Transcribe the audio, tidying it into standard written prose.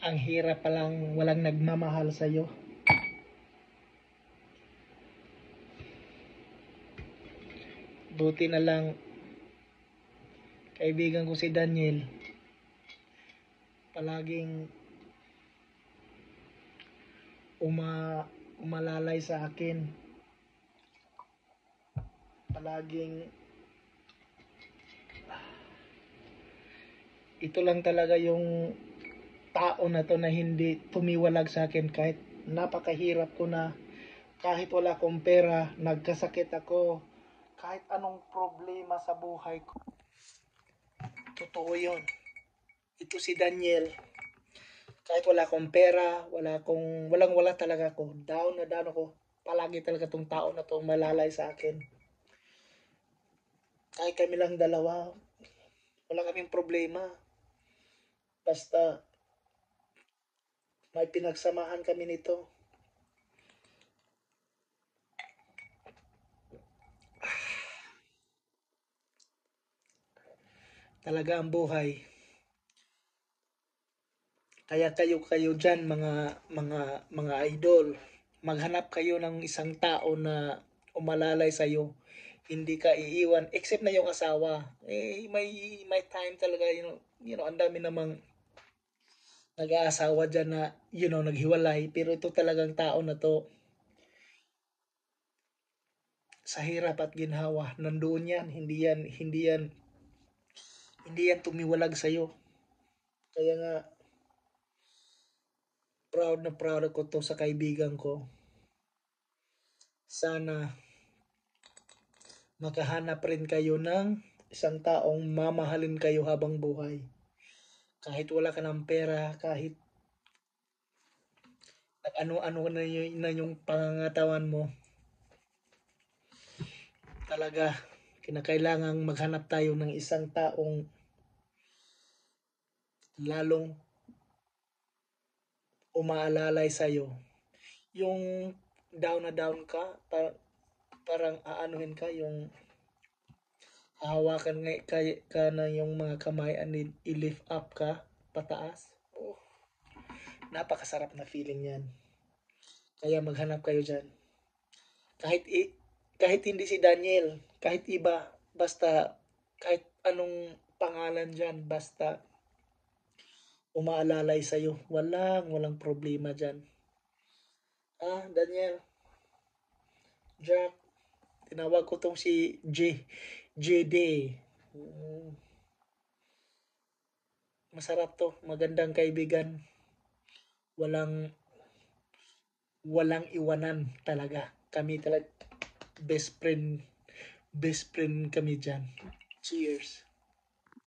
Ang hirap palang walang nagmamahal sa'yo. Buti na lang, kaibigan ko si Daniel, palaging umalalay sa akin. Palaging, ito lang talaga yung tao na to na hindi tumiwalag sa akin kahit napakahirap ko na, kahit wala akong pera, nagkasakit ako, kahit anong problema sa buhay ko. Totoo yun. Ito si Daniel. Kahit wala akong pera, walang-wala talaga ako. Down na down ako. Palagi talaga tong tao na to malalay sa akin. Kahit kami lang dalawa, wala kaming problema. Basta may pinagsamahan kami nito. Talaga ang buhay. Kaya kayo diyan, mga idol, maghanap kayo ng isang tao na umalalay sa iyo. Hindi ka iiwan except na yung asawa. May time talaga, ang dami namang nag-aasawa diyan na naghiwalay, pero ito talagang tao na to, sa hirap at ginhawa nandoon yan, hindi yan tumiwalag sa iyo. Kaya nga proud na proud ako to sa kaibigan ko. Sana makahanap rin kayo ng isang taong mamahalin kayo habang buhay. Kahit wala ka ng pera, kahit ano-ano na yung pangangatawan mo, talaga kinakailangang maghanap tayo ng isang taong lalong umaalalay sa'yo. Yung down na down ka, parang aanuhin ka, yung hahawakan ka na yung mga kamay and i-lift up ka pataas. Oh, napakasarap na feeling yan. Kaya maghanap kayo dyan. Kahit hindi si Daniel, kahit iba, basta kahit anong pangalan dyan, basta umaalalay sa'yo, walang problema dyan. Daniel, Jack, tinawag ko tong si JD. Masarap to, magandang kaibigan. Walang iwanan talaga. Kami talaga best friend kami dyan. Cheers.